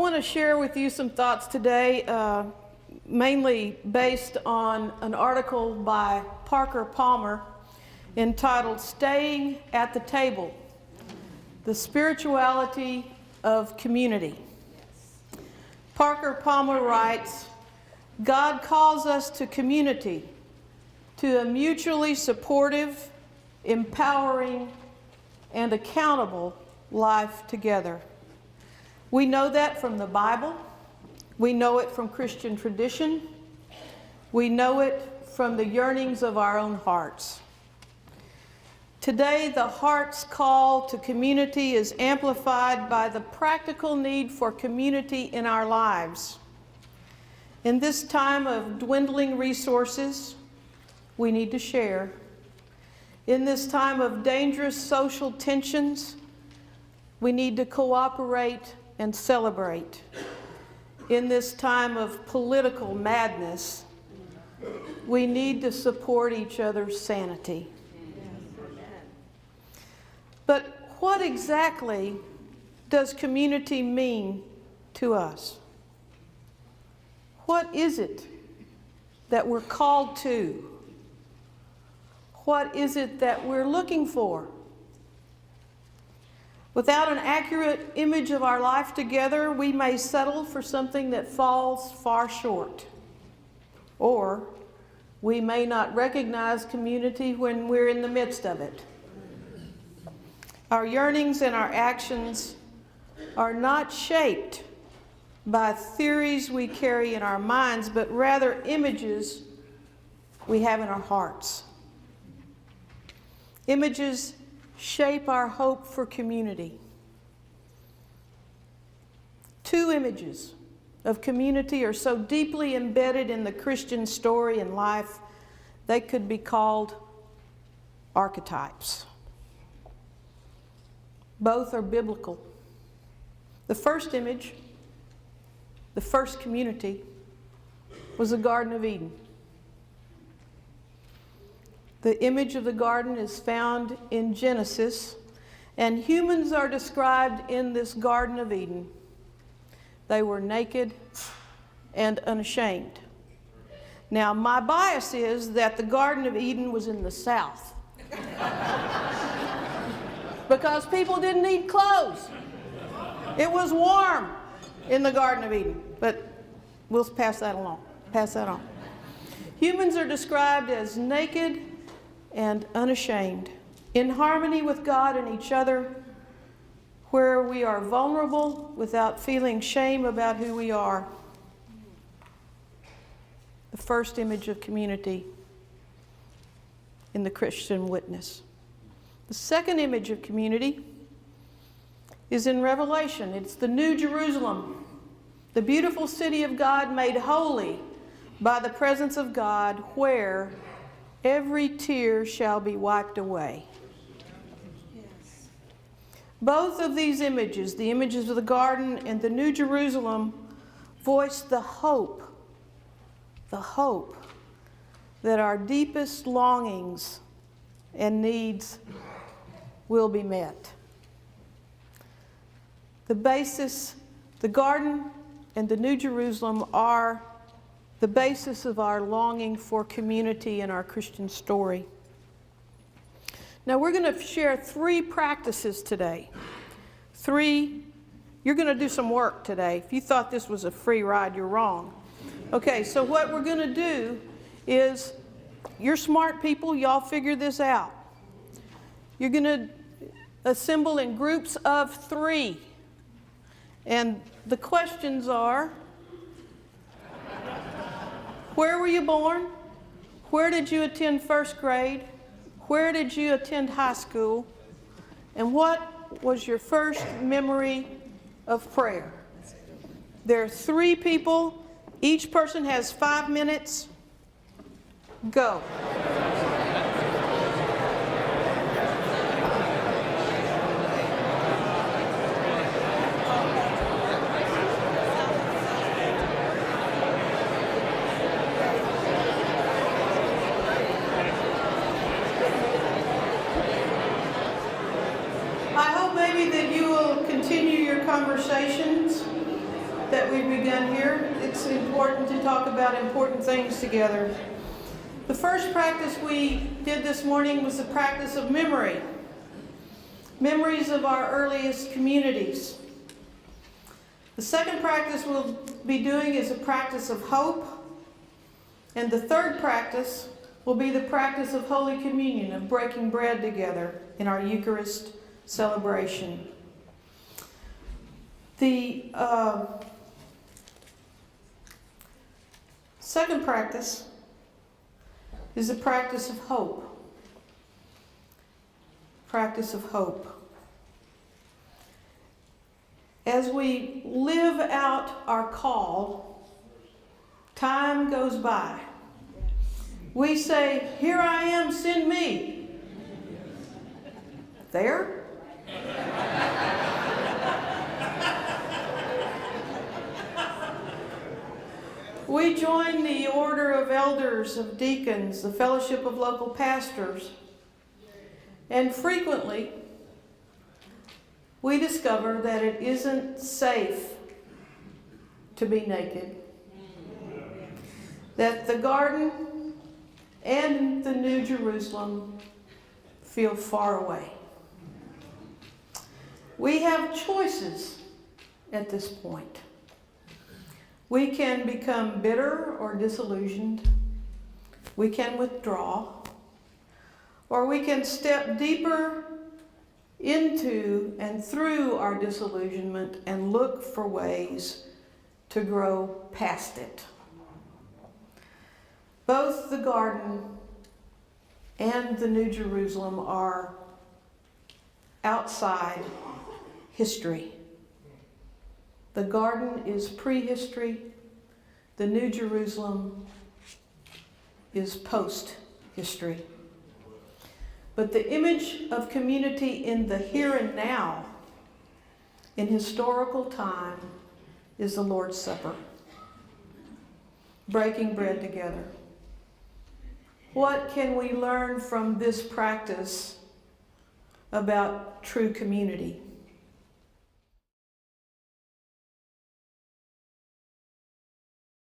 want to share with you some thoughts today, mainly based on an article by Parker Palmer entitled "Staying at the Table: The Spirituality of Community." Parker Palmer writes, "God calls us to community, to a mutually supportive, empowering, and accountable life together. We know that from the Bible. We know it from Christian tradition. We know it from the yearnings of our own hearts. Today, the heart's call to community is amplified by the practical need for community in our lives. In this time of dwindling resources, we need to share. In this time of dangerous social tensions, we need to cooperate and celebrate. In this time of political madness, we need to support each other's sanity." But what exactly does community mean to us? What is it that we're called to? What is it that we're looking for? Without an accurate image of our life together, we may settle for something that falls far short. Or we may not recognize community when we're in the midst of it. Our yearnings and our actions are not shaped by theories we carry in our minds, but rather images we have in our hearts. Images shape our hope for community. Two images of community are so deeply embedded in the Christian story and life, they could be called archetypes. Both are biblical. The first image, the first community, was the Garden of Eden. The image of the garden is found in Genesis, and humans are described in this Garden of Eden. They were naked and unashamed. Now, my bias is that the Garden of Eden was in the South. Because people didn't need clothes. It was warm in the Garden of Eden. But we'll pass that along. Pass that on. Humans are described as naked and unashamed, in harmony with God and each other, where we are vulnerable without feeling shame about who we are. The first image of community in the Christian witness. The second image of community is in Revelation. It's the New Jerusalem, the beautiful city of God made holy by the presence of God, where every tear shall be wiped away. Yes. Both of these images, the images of the garden and the New Jerusalem, voice the hope that our deepest longings and needs will be met. The garden and the New Jerusalem are the basis of our longing for community in our Christian story. Now we're going to share three practices today. You're going to do some work today. If you thought this was a free ride, you're wrong. Okay, so what we're going to do is, you're smart people, y'all figure this out. You're going to assemble in groups of 3. And the questions are: where were you born? Where did you attend first grade? Where did you attend high school? And what was your first memory of prayer? There are 3 people. Each person has 5 minutes. Go. I hope maybe that you will continue your conversations that we've begun here. It's important to talk about important things together. The first practice we did this morning was the practice of memory. Memories of our earliest communities. The second practice we'll be doing is a practice of hope. And the third practice will be the practice of Holy Communion, of breaking bread together in our Eucharist celebration. The second practice is the practice of hope. Practice of hope. As we live out our call, time goes by. We say, "Here I am, send me." There? We join the order of elders, of deacons, the fellowship of local pastors, and frequently we discover that it isn't safe to be naked. That the garden and the New Jerusalem feel far away. We have choices at this point. We can become bitter or disillusioned. We can withdraw. Or we can step deeper into and through our disillusionment and look for ways to grow past it. Both the garden and the New Jerusalem are outside history. The garden is prehistory. The New Jerusalem is post-history. But the image of community in the here and now, in historical time, is the Lord's Supper. Breaking bread together. What can we learn from this practice about true community?